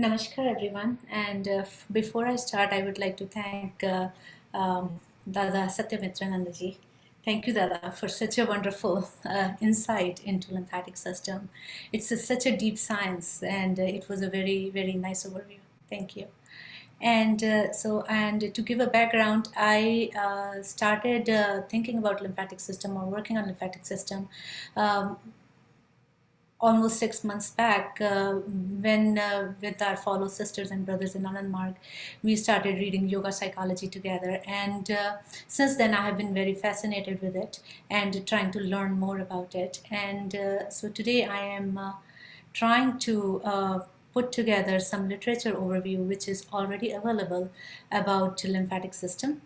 Namaskar, everyone. And before I start, I would like to thank Dada Satyamitranandaji. Thank you, Dada, for such a wonderful insight into lymphatic system. Such a deep science, and it was a very, very nice overview. Thank you. And to give a background, I started thinking about lymphatic system or working on lymphatic system um, almost 6 months back when with our fellow sisters and brothers in Anandmarg, we started reading yoga psychology together. And since then, I have been very fascinated with it and trying to learn more about it. And so today I am trying to put together some literature overview, which is already available about lymphatic system,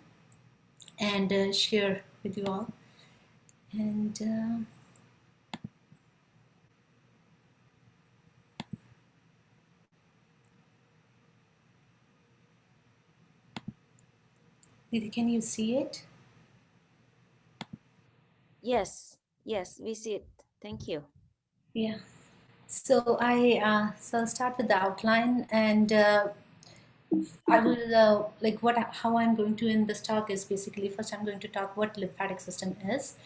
and share with you all. And Didi, can you see it? Yes, we see it. Thank you. Yeah. So I'll start with the outline, and I will how I'm going to end this talk is basically first I'm going to talk what lymphatic system is,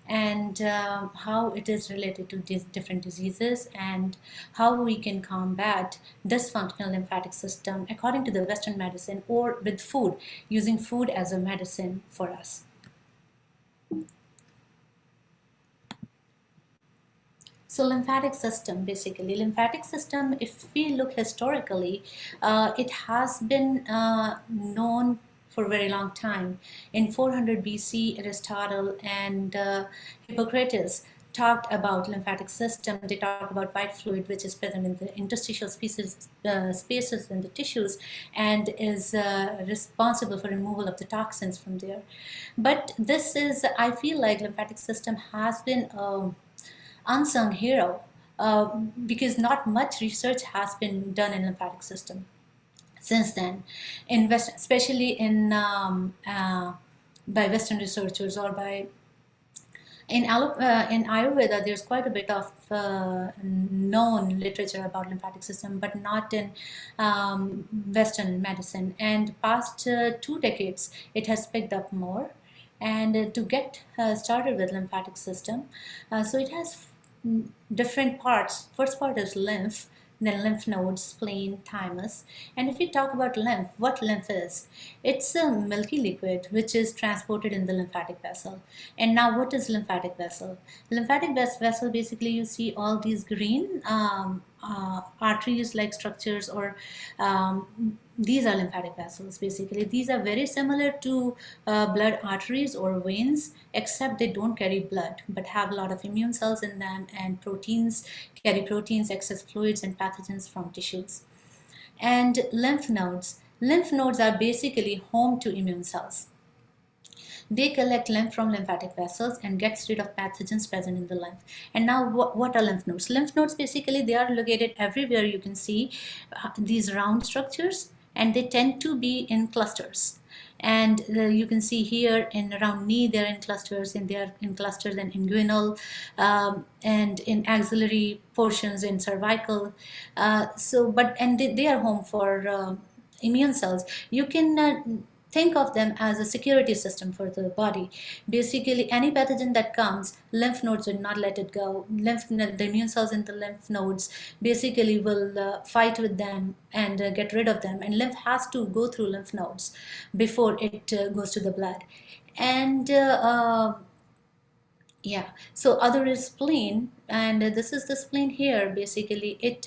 and how it is related to different diseases, and how we can combat dysfunctional lymphatic system according to the Western medicine or with food, using food as a medicine for us. So lymphatic system, basically, lymphatic system, if we look historically, it has been known for a very long time. In 400 BC, Aristotle and Hippocrates talked about lymphatic system. They talked about white fluid, which is present in the interstitial spaces in the tissues, and is responsible for removal of the toxins from there. But this is, I feel like lymphatic system has been unsung hero because not much research has been done in lymphatic system since then, especially in by Western researchers or by in Ayurveda. There's quite a bit of known literature about lymphatic system, but not in Western medicine. And past 2 decades, it has picked up more. And to get started with lymphatic system, so it has different parts. First part is lymph, then lymph nodes, spleen, thymus. And if we talk about lymph, what lymph is? It's a milky liquid which is transported in the lymphatic vessel. And now what is lymphatic vessel? Lymphatic vessel, basically you see all these green arteries like structures, or these are lymphatic vessels. Basically, these are very similar to blood arteries or veins, except they don't carry blood but have a lot of immune cells in them, and carry proteins, excess fluids, and pathogens from tissues. And lymph nodes are basically home to immune cells. They collect lymph from lymphatic vessels and gets rid of pathogens present in the lymph. And now what are lymph nodes? Lymph nodes, basically, they are located everywhere. You can see these round structures, and they tend to be in clusters. And you can see here in around knee, they're in clusters, and they are in clusters in inguinal, and in axillary portions in cervical. And they are home for immune cells. You can think of them as a security system for the body. Basically, any pathogen that comes, lymph nodes will not let it go. The immune cells in the lymph nodes basically will fight with them and get rid of them. And lymph has to go through lymph nodes before it goes to the blood. And yeah, so other is spleen, and this is the spleen here. Basically, it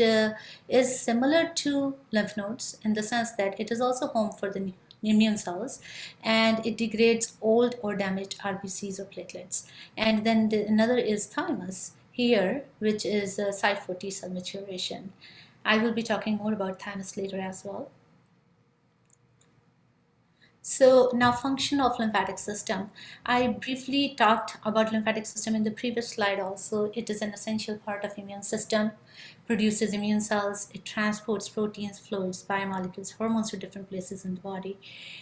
is similar to lymph nodes in the sense that it is also home for the immune cells, and it degrades old or damaged RBCs or platelets. And then another is thymus here, which is a site for T cell maturation. I will be talking more about thymus later as well. So now, function of lymphatic system. I briefly talked about lymphatic system in the previous slide also. It is an essential part of immune system, produces immune cells, it transports proteins, fluids, biomolecules, hormones to different places in the body.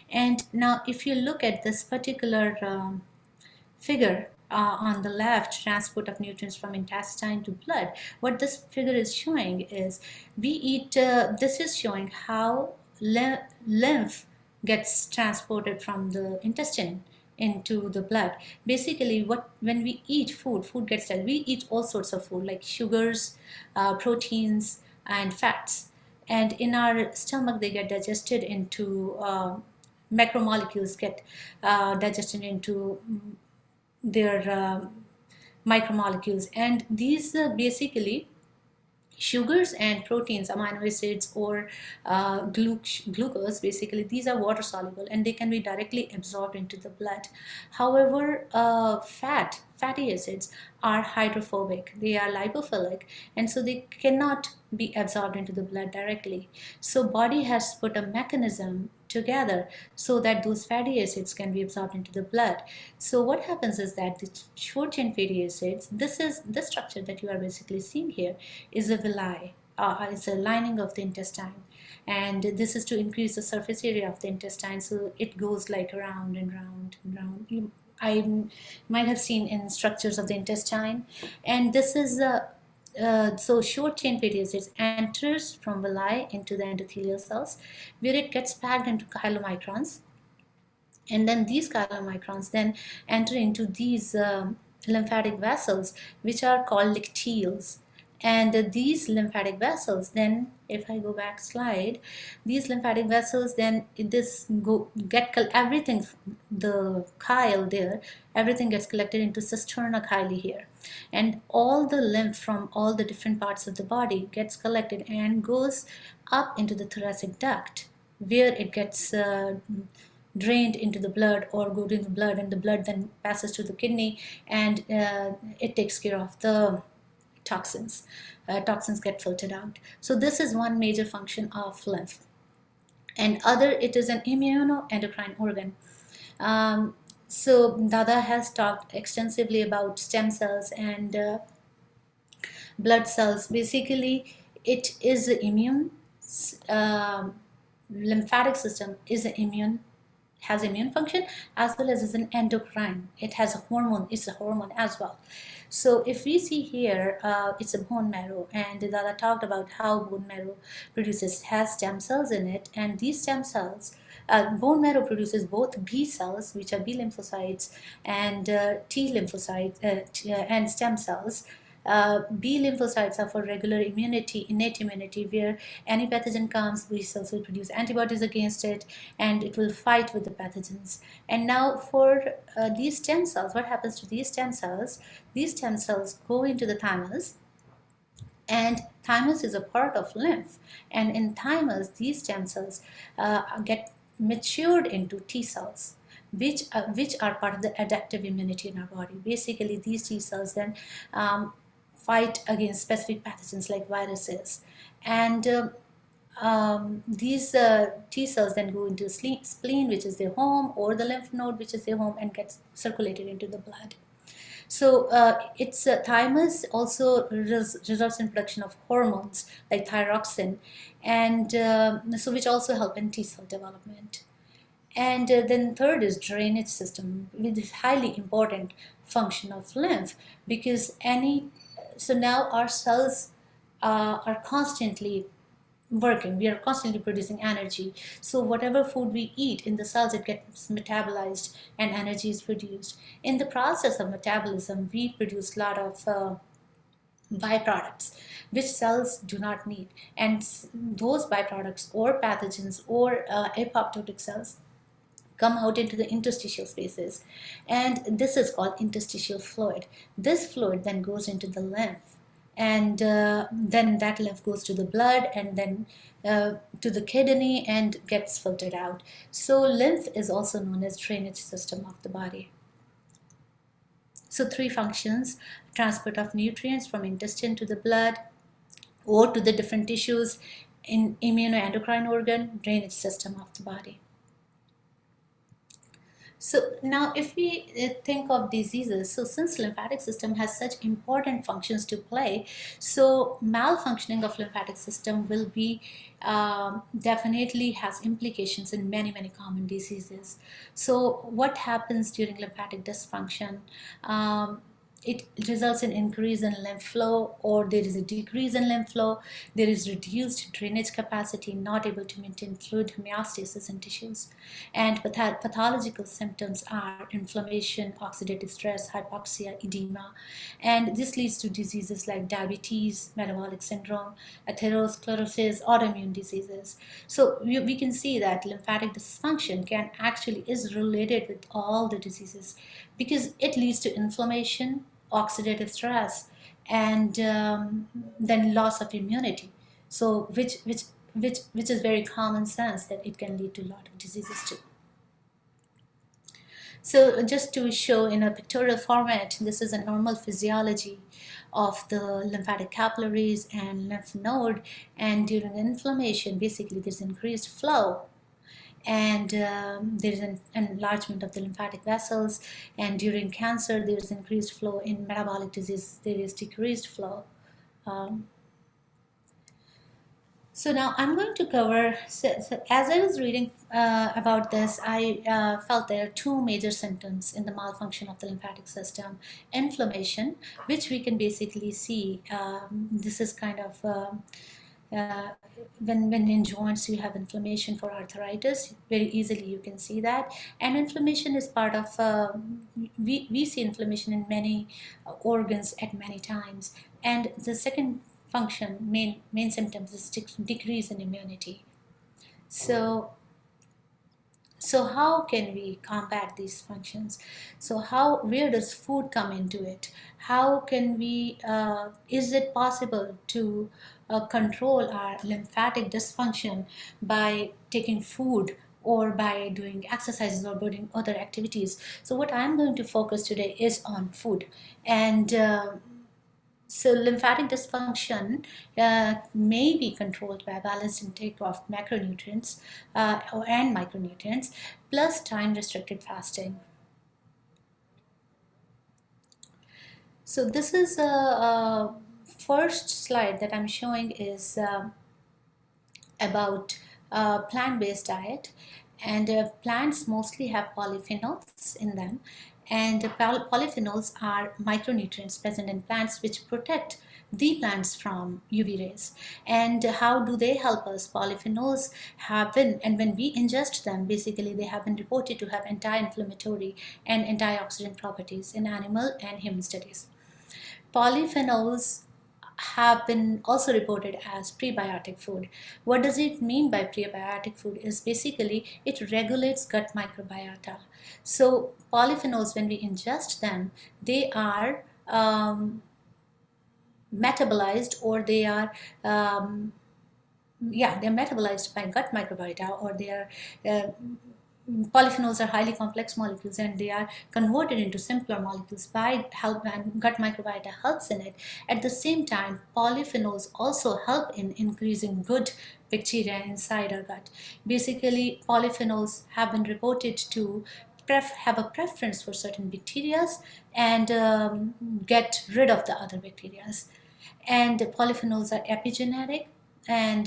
And now if you look at this particular figure, on the left, transport of nutrients from intestine to blood. What this figure is showing is we eat, this is showing how lymph gets transported from the intestine into the blood. Basically, when we eat food, food gets that. We eat all sorts of food like sugars, proteins, and fats. And in our stomach, they get digested into macromolecules, get digested into their micromolecules, and these basically sugars and proteins, amino acids, or glucose, basically these are water soluble and they can be directly absorbed into the blood. However, fatty acids are hydrophobic, they are lipophilic, and so they cannot be absorbed into the blood directly. So body has put a mechanism together so that those fatty acids can be absorbed into the blood. So what happens is that the short chain fatty acids, this is the structure that you are basically seeing here, is a villi. It's a lining of the intestine, and this is to increase the surface area of the intestine, so it goes like round and round and round. I might have seen in structures of the intestine, and this is so short chain fatty acids enters from villi into the endothelial cells, where it gets packed into chylomicrons, and then these chylomicrons then enter into these lymphatic vessels, which are called licteals. And these lymphatic vessels then, if I go back slide, these lymphatic vessels then everything, the chyle there, everything gets collected into cisterna chyli here, and all the lymph from all the different parts of the body gets collected and goes up into the thoracic duct, where it gets drained into the blood or go to the blood, and the blood then passes to the kidney, and it takes care of the toxins. Toxins get filtered out. So this is one major function of lymph. And other, it is an immunoendocrine organ. So Dada has talked extensively about stem cells and blood cells. Basically, it is immune. Lymphatic system is immune, has immune function, as well as is an endocrine. It has a hormone, it's a hormone as well. So if we see here, it's a bone marrow, and Dada talked about how bone marrow has stem cells in it, and these stem cells, bone marrow produces both B cells, which are B lymphocytes, and T lymphocytes and stem cells. B lymphocytes are for regular immunity, innate immunity, where any pathogen comes, B cells will produce antibodies against it, and it will fight with the pathogens. And now for these stem cells, what happens to these stem cells? These stem cells go into the thymus, and thymus is a part of lymph, and in thymus these stem cells get matured into T cells, which are part of the adaptive immunity in our body. Basically, these T cells then fight against specific pathogens like viruses, and these T cells then go into spleen, which is their home, or the lymph node, which is their home, and gets circulated into the blood. So its thymus also results in production of hormones like thyroxine, and so which also help in T cell development. And then third is drainage system, which is highly important function of lymph, because so now our cells are constantly working, we are constantly producing energy. So whatever food we eat in the cells, it gets metabolized and energy is produced. In the process of metabolism, we produce a lot of byproducts which cells do not need, and those byproducts or pathogens or apoptotic cells come out into the interstitial spaces, and this is called interstitial fluid. This fluid then goes into the lymph, and then that lymph goes to the blood, and then to the kidney, and gets filtered out. So lymph is also known as drainage system of the body. So three functions: transport of nutrients from intestine to the blood or to the different tissues in immunoendocrine organ, drainage system of the body. So now if we think of diseases, so since lymphatic system has such important functions to play, so malfunctioning of lymphatic system will be definitely has implications in many common diseases. So what happens during lymphatic dysfunction? Um, it results in increase in lymph flow, or there is a decrease in lymph flow. There is reduced drainage capacity, not able to maintain fluid homeostasis in tissues. And pathological symptoms are inflammation, oxidative stress, hypoxia, edema. And this leads to diseases like diabetes, metabolic syndrome, atherosclerosis, autoimmune diseases. So we can see that lymphatic dysfunction can actually is related with all the diseases, because it leads to inflammation, oxidative stress, and then loss of immunity. So which is very common sense that it can lead to a lot of diseases too. So just to show in a pictorial format, this is a normal physiology of the lymphatic capillaries and lymph node. And during inflammation, basically there's increased flow, and there's an enlargement of the lymphatic vessels. And during cancer, there's increased flow. In metabolic disease, there is decreased flow. Um, So now I'm going to cover, so as I was reading about this, I felt there are two major symptoms in the malfunction of the lymphatic system. Inflammation, which we can basically see, this is kind of, uh, when in joints you have inflammation for arthritis, very easily you can see that. And inflammation is part of, we see inflammation in many organs at many times. And the second function, main symptoms is decrease in immunity. So how can we combat these functions? So where does food come into it? How can we, is it possible to control our lymphatic dysfunction by taking food, or by doing exercises, or doing other activities? So what I'm going to focus today is on food. And so lymphatic dysfunction may be controlled by balanced intake of macronutrients and micronutrients, plus time-restricted fasting. So this is a first slide that I'm showing is about plant-based diet. And plants mostly have polyphenols in them, and polyphenols are micronutrients present in plants which protect the plants from UV rays. And how do they help us? Polyphenols have been, and when we ingest them, basically they have been reported to have anti-inflammatory and antioxidant properties in animal and human studies. Polyphenols have been also reported as prebiotic food. What does it mean by prebiotic food? Is basically it regulates gut microbiota. So polyphenols, when we ingest them, they are metabolized, or they are they're metabolized by gut microbiota, or they are polyphenols are highly complex molecules, and they are converted into simpler molecules by help, and gut microbiota helps in it. At the same time, polyphenols also help in increasing good bacteria inside our gut. Basically, polyphenols have been reported to have a preference for certain bacteria, and get rid of the other bacteria. And polyphenols are epigenetic, and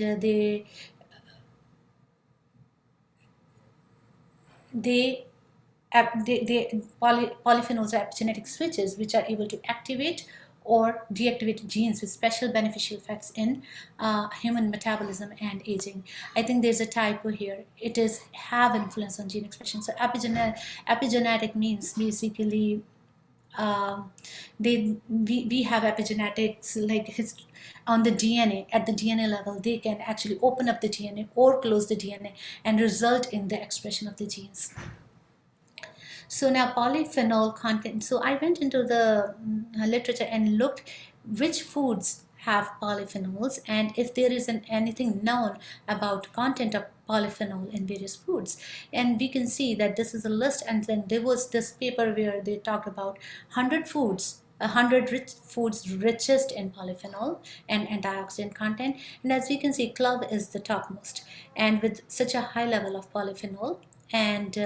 polyphenols are epigenetic switches which are able to activate or deactivate genes with special beneficial effects in human metabolism and aging. I think there's a typo here. It is have influence on gene expression. So epigenetic means basically we have epigenetics, like on the DNA. At the DNA level, they can actually open up the DNA or close the DNA and result in the expression of the genes. So now polyphenol content. So I went into the literature and looked which foods have polyphenols, and if there is anything known about content of polyphenol in various foods. And we can see that this is a list, and then there was this paper where they talked about 100 foods, 100 foods richest in polyphenol and antioxidant content. And as we can see, clove is the topmost, and with such a high level of polyphenol. And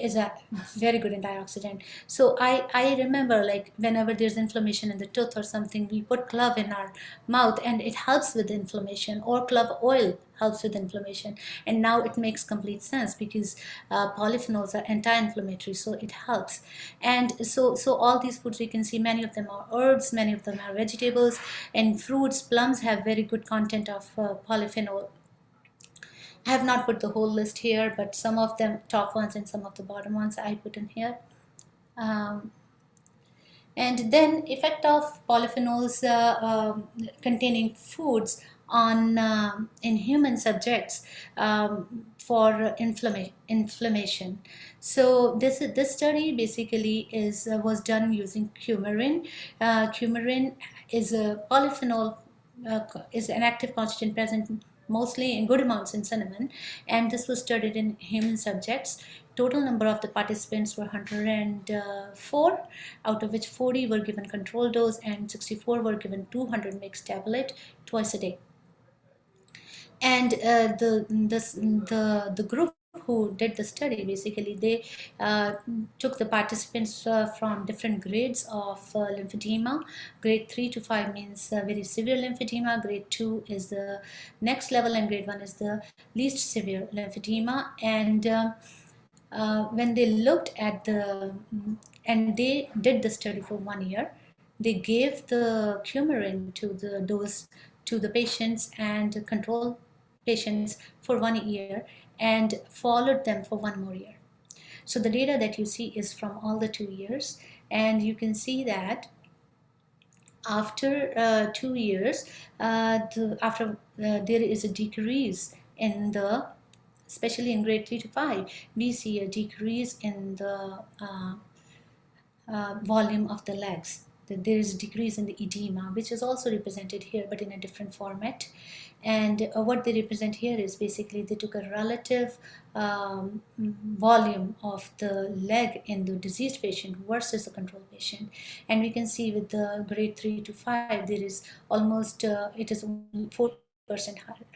is a very good antioxidant. So I remember, like, whenever there's inflammation in the tooth or something, we put clove in our mouth and it helps with inflammation, or clove oil helps with inflammation. And now it makes complete sense, because polyphenols are anti-inflammatory, so it helps. And so all these foods, we can see many of them are herbs, many of them are vegetables, and fruits. Plums have very good content of polyphenol. I have not put the whole list here, but some of them top ones and some of the bottom ones I put in here. Um, and then effect of polyphenols containing foods on in human subjects for inflammation. So this study basically was done using coumarin. Coumarin is a polyphenol, is an active constituent present mostly in good amounts in cinnamon, and this was studied in human subjects. Total number of the participants were 104, out of which 40 were given control dose and 64 were given 200 mg tablet twice a day. And the group who did the study, basically they took the participants from different grades of lymphedema. Grade 3 to 5 means very severe lymphedema, grade 2 is the next level, and grade 1 is the least severe lymphedema. And when they looked at and they did the study for 1 year, they gave the coumarin to the dose to the patients and control patients for 1 year, and followed them for 1 more year. So the data that you see is from all the 2 years, and you can see that after 2 years, there is a decrease in the, especially in grade 3 to 5, we see a decrease in the volume of the legs. There is a decrease in the edema, which is also represented here, but in a different format. And what they represent here is basically they took a relative volume of the leg in the diseased patient versus the control patient. And we can see with the grade 3 to 5, there is almost, it is 40%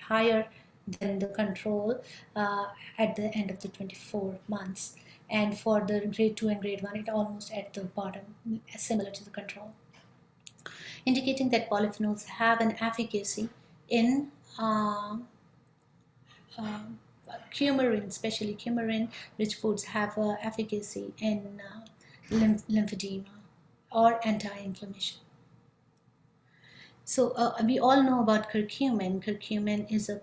higher than the control at the end of the 24 months. And for the grade 2 and grade 1, it almost at the bottom, similar to the control, indicating that polyphenols have an efficacy in coumarin, especially coumarin rich foods have efficacy in lymphedema or anti-inflammation. So we all know about curcumin. Curcumin is a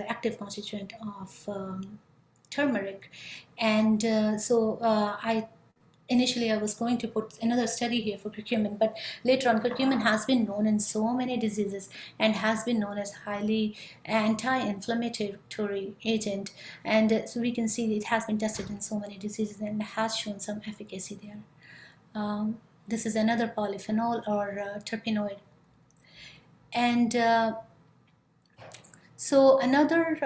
active constituent of turmeric, and so initially I was going to put another study here for curcumin, but later on, curcumin has been known in so many diseases and has been known as highly anti-inflammatory agent, and so we can see it has been tested in so many diseases and has shown some efficacy there. This is another polyphenol or terpenoid. And so another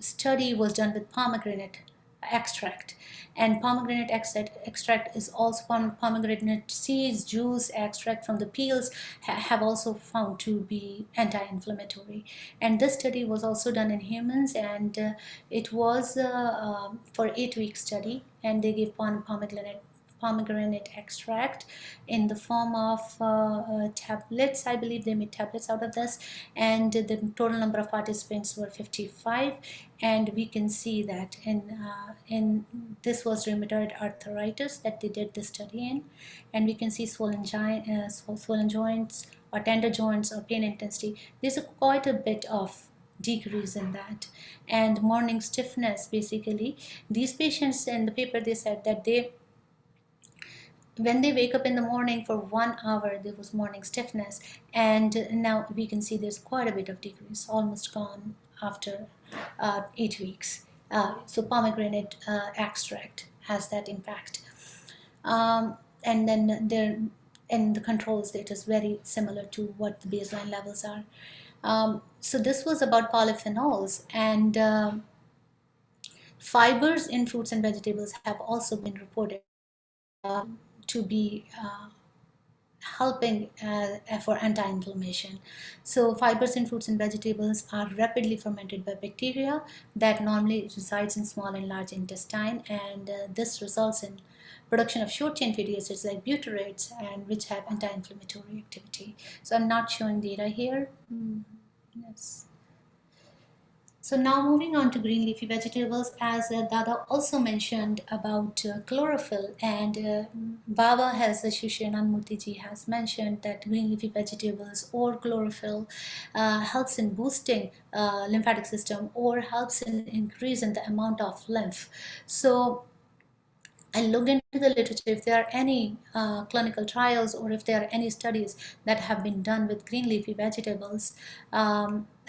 study was done with pomegranate extract, and pomegranate extract is also pomegranate seeds, juice, extract from the peels have also found to be anti-inflammatory. And this study was also done in humans, and it was for 8-week study, and they gave pomegranate extract in the form of tablets. I believe they made tablets out of this, and the total number of participants were 55. And we can see that in this was rheumatoid arthritis that they did the study in, and we can see swollen joints or tender joints or pain intensity. There's quite a bit of decrease in that. And morning stiffness, basically these patients in the paper, they said that when they wake up in the morning for 1 hour, there was morning stiffness, and now we can see there's quite a bit of decrease, almost gone after 8 weeks. So pomegranate extract has that impact. And then in the controls, it is very similar to what the baseline levels are. So this was about polyphenols, and fibers in fruits and vegetables have also been reported to be helping for anti-inflammation. So fibers in fruits and vegetables are rapidly fermented by bacteria that normally resides in small and large intestine, and this results in production of short-chain fatty acids like butyrates, and which have anti-inflammatory activity. So I'm not showing data here. Yes. So now moving on to green leafy vegetables, as Dada also mentioned about chlorophyll, and Baba has, Shushan Anmurtiji has mentioned that green leafy vegetables or chlorophyll helps in boosting lymphatic system, or helps in increase in the amount of lymph. So I looked into the literature if there are any clinical trials, or if there are any studies that have been done with green leafy vegetables.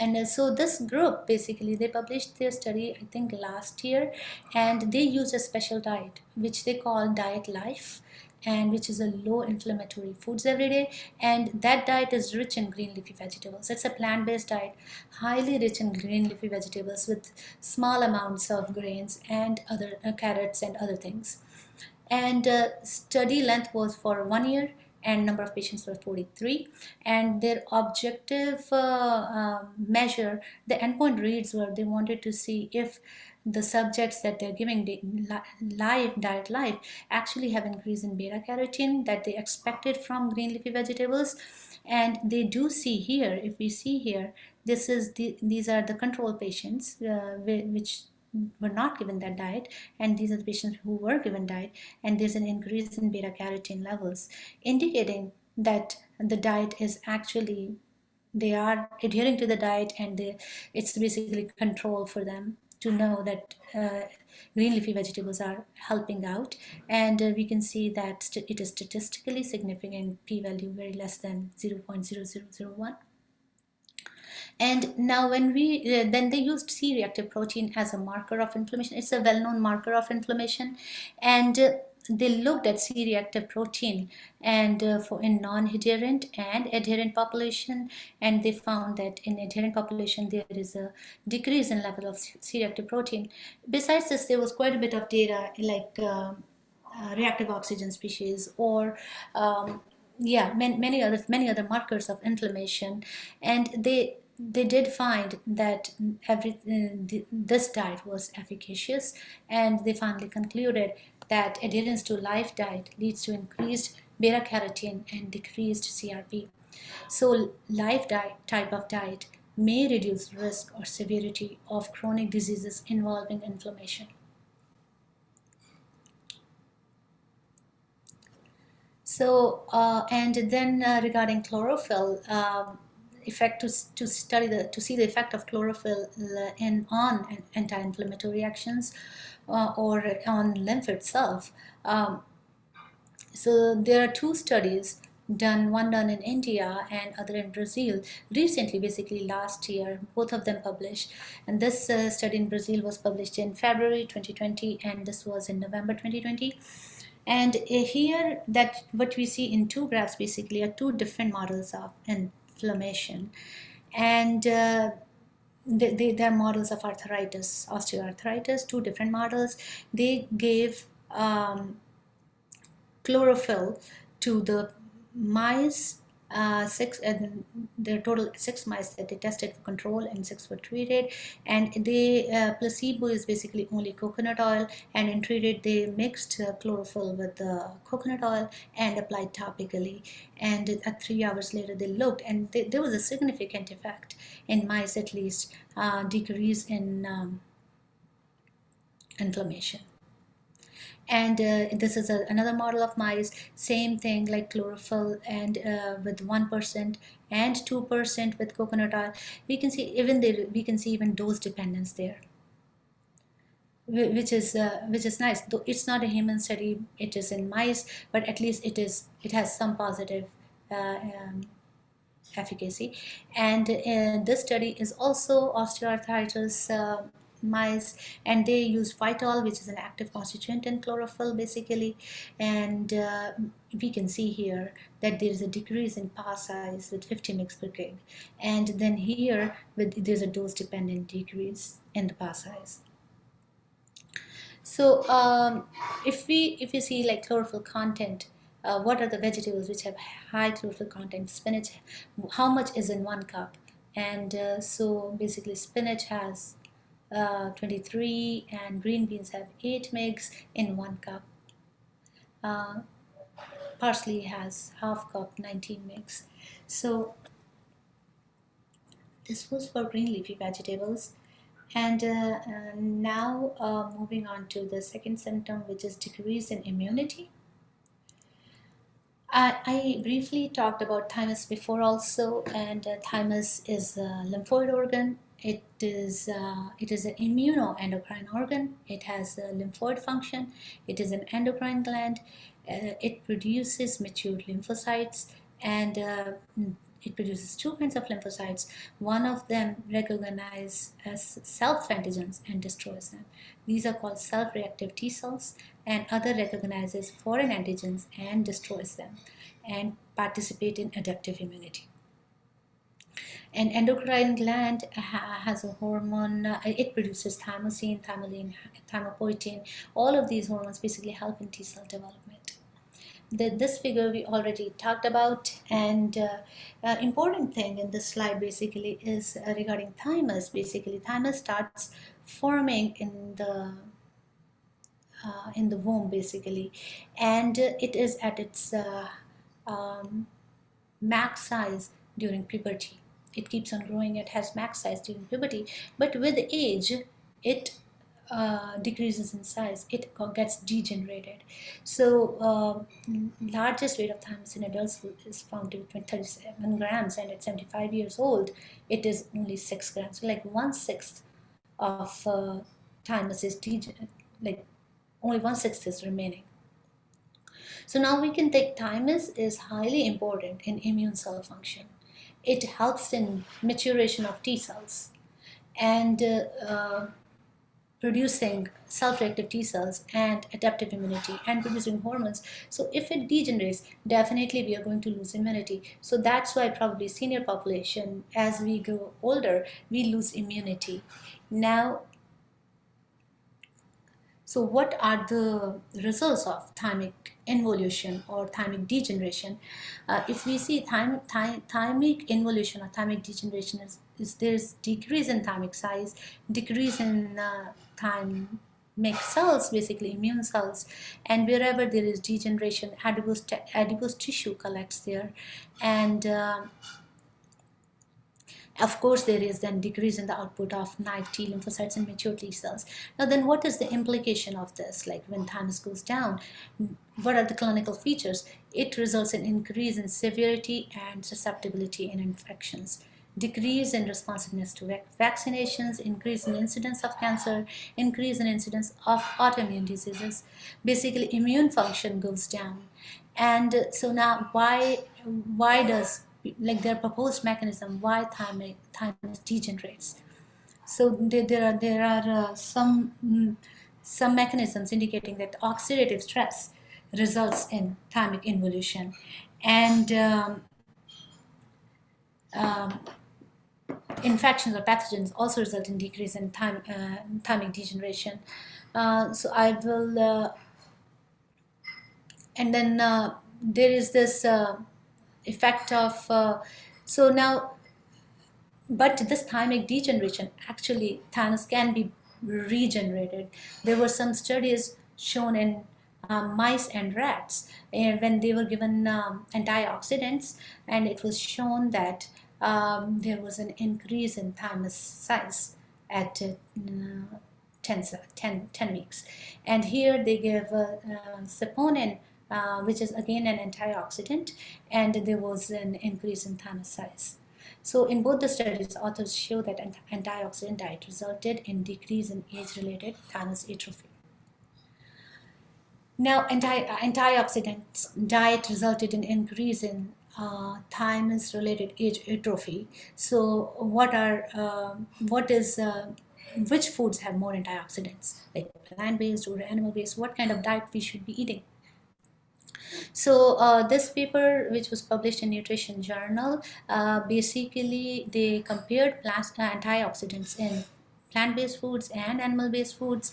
And so this group, basically, they published their study, I think, last year, and they used a special diet, which they call Diet Life, and which is a low inflammatory foods every day, and that diet is rich in green leafy vegetables. It's a plant-based diet, highly rich in green leafy vegetables with small amounts of grains and other carrots and other things. And study length was for 1 year, and number of patients were 43, and their objective measure, the endpoint reads were they wanted to see if the subjects that they're giving diet life actually have increase in beta carotene that they expected from green leafy vegetables. And they do see here, if we see here, these are the control patients which were not given that diet, and these are the patients who were given diet, and there's an increase in beta carotene levels, indicating that the diet is actually, they are adhering to the diet, and it's basically control for them to know that green leafy vegetables are helping out. And we can see that it is statistically significant, p-value very less than 0.0001. And now when we, then they used C-reactive protein as a marker of inflammation. It's a well-known marker of inflammation. And they looked at C-reactive protein, and for in non-adherent and adherent population, and they found that in adherent population there is a decrease in level of C-reactive protein. Besides this, there was quite a bit of data like reactive oxygen species, or yeah, many other markers of inflammation. And they did find that this diet was efficacious, and they finally concluded that adherence to life diet leads to increased beta carotene and decreased CRP. So life diet type of diet may reduce risk or severity of chronic diseases involving inflammation. So, and then regarding chlorophyll, effect to study to see the effect of chlorophyll on anti-inflammatory actions or on lymph itself. So there are two studies done, one done in India and other in Brazil recently, basically last year, both of them published. And this study in Brazil was published in February 2020, and this was in November 2020. And here, that what we see in two graphs basically are two different models of inflammation, and they're models of arthritis, osteoarthritis, two different models. They gave chlorophyll to the mice, six, and there are total 6 mice that they tested for control and 6 were treated. And they placebo is basically only coconut oil, and in treated they mixed chlorophyll with the coconut oil and applied topically. And 3 hours later they looked, and there was a significant effect in mice, at least decrease in inflammation. And this is another model of mice, same thing, like chlorophyll, and with 1% and 2% with coconut oil. We can see even dose dependence there, which is nice. Though it's not a human study, it is in mice, but at least it has some positive efficacy. And this study is also osteoarthritis mice, and they use phytol, which is an active constituent in chlorophyll basically. And we can see here that there is a decrease in paw size with 50 mg per kg, and then here there's a dose dependent decrease in the paw size. So if we see like chlorophyll content what are the vegetables which have high chlorophyll content. Spinach, how much is in 1 cup? And so basically spinach has 23 and green beans have 8 mg in 1 cup. Parsley has half cup, 19 mg. So this was for green leafy vegetables. And now moving on to the second symptom, which is decrease in immunity. I briefly talked about thymus before also, and thymus is a lymphoid organ. It is an immunoendocrine organ. It has a lymphoid function. It is an endocrine gland. It produces matured lymphocytes, and it produces two kinds of lymphocytes. One of them recognize as self-antigens and destroys them. These are called self-reactive T cells, and other recognizes foreign antigens and destroys them and participate in adaptive immunity. An endocrine gland has a hormone, it produces thymosin, thymolene, thymopoietin. All of these hormones basically help in T cell development. This figure we already talked about, and important thing in this slide basically is regarding thymus. Basically, thymus starts forming in the womb basically, and it is at its max size during puberty. It keeps on growing. It has max size during puberty, but with age it decreases in size. It gets degenerated. So largest weight of thymus in adults is found to be 37 grams, and at 75 years old it is only 6 grams. So like 1/6 of thymus is like only 1/6 is remaining. So now we can take thymus is highly important in immune cell function. It helps in maturation of T cells and producing self-reactive T cells and adaptive immunity and producing hormones. So if it degenerates, definitely we are going to lose immunity. So that's why probably senior population, as we grow older, we lose immunity. Now, so what are the results of thymic involution or thymic degeneration? If we see thymic involution or thymic degeneration is there's decrease in thymic size, decrease in thymic cells, basically immune cells, and wherever there is degeneration, adipose tissue collects there, and of course, there is then decrease in the output of naive T lymphocytes and mature T cells. Now then, what is the implication of this? Like when thymus goes down, what are the clinical features? It results in increase in severity and susceptibility in infections, decrease in responsiveness to vaccinations, increase in incidence of cancer, increase in incidence of autoimmune diseases. Basically, immune function goes down. And so now why does, like, their proposed mechanism why thymus degenerates? So there are some mechanisms indicating that oxidative stress results in thymic involution, and infections or pathogens also result in decrease in thymic degeneration. So I will, and then there is this effect of so now, but this thymic degeneration, actually thymus can be regenerated. There were some studies shown in mice and rats, and when they were given antioxidants, and it was shown that there was an increase in thymus size at 10 weeks. And here they gave saponin, which is again an antioxidant, and there was an increase in thymus size. So in both the studies, authors show that antioxidant diet resulted in decrease in age-related thymus atrophy. Now, antioxidant diet resulted in increase in thymus-related age atrophy. So which foods have more antioxidants, like plant-based or animal-based? What kind of diet we should be eating? So this paper, which was published in Nutrition Journal, basically they compared antioxidants in plant-based foods and animal-based foods,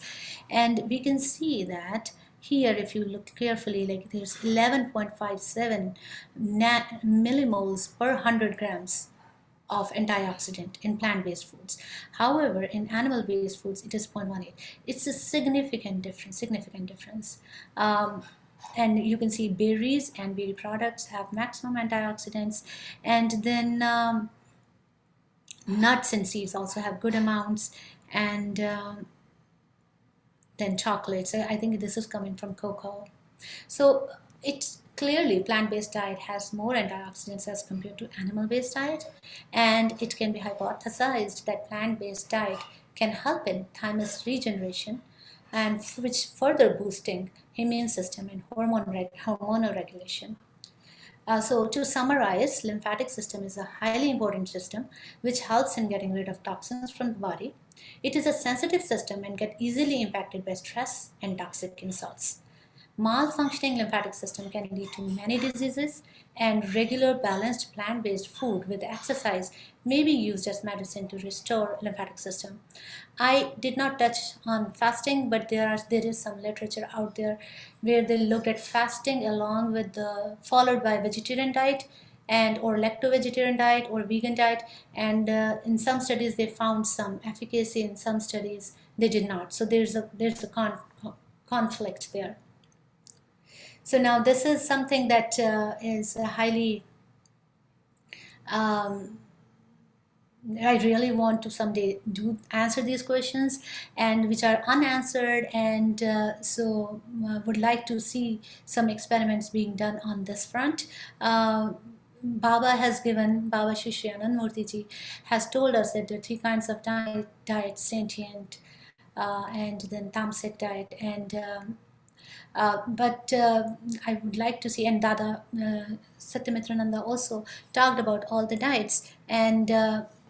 and we can see that Here, if you look carefully, like there's 11.57 millimoles per 100 grams of antioxidant in plant-based foods. However, in animal-based foods, it is 0.18. It's a significant difference. And you can see berries and berry products have maximum antioxidants, and then nuts and seeds also have good amounts, and then chocolate. So I think this is coming from cocoa. So it's clearly plant-based diet has more antioxidants as compared to animal-based diet, and it can be hypothesized that plant-based diet can help in thymus regeneration, and which further boosting immune system and hormonal regulation. So to summarize, lymphatic system is a highly important system which helps in getting rid of toxins from the body. It is a sensitive system and get easily impacted by stress and toxic insults. Malfunctioning lymphatic system can lead to many diseases, and regular balanced plant-based food with exercise may be used as medicine to restore lymphatic system. I did not touch on fasting, but there is some literature out there where they looked at fasting along with the followed by vegetarian diet and or lacto-vegetarian diet or vegan diet, and in some studies they found some efficacy, in some studies they did not. So there's a conflict there. So now this is something that is highly, I really want to someday answer these questions, and which are unanswered, and so would like to see some experiments being done on this front. Baba Shri Anand Ji has told us that there are three kinds of diet, sentient, and then tamasic diet, and but I would like to see, and Dada Satyamitrananda also talked about all the diets, and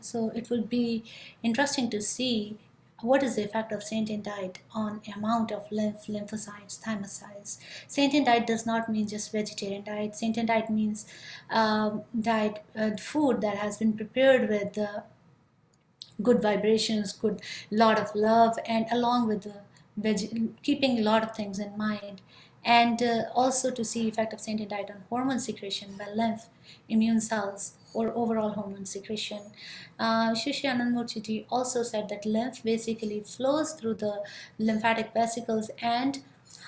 so it will be interesting to see what is the effect of sentient diet on amount of lymphocytes, thymocytes. Sentient diet does not mean just vegetarian diet. Sentient diet means food that has been prepared with good vibrations, good lot of love, and along with the keeping a lot of things in mind, and also to see effect of sentient diet on hormone secretion by lymph, immune cells, or overall hormone secretion. Shri Anand Ji also said that lymph basically flows through the lymphatic vesicles and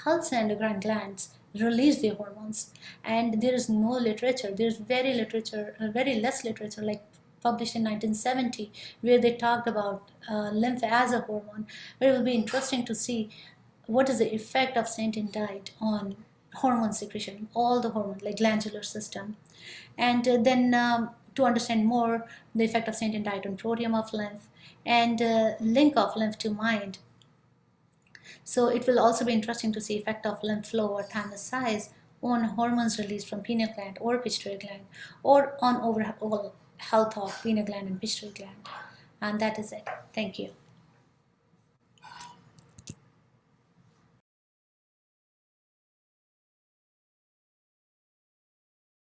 helps the endocrine glands release the hormones. And there is no literature, there's very less literature, like published in 1970, where they talked about lymph as a hormone. But it will be interesting to see what is the effect of sentient diet on hormone secretion, all the hormones, like glandular system. And then to understand more the effect of sentient diet on proteome of lymph, and link of lymph to mind. So it will also be interesting to see effect of lymph flow or thymus size on hormones released from pineal gland or pituitary gland, or on overall health of pineal gland and pituitary gland. And that is it. Thank you.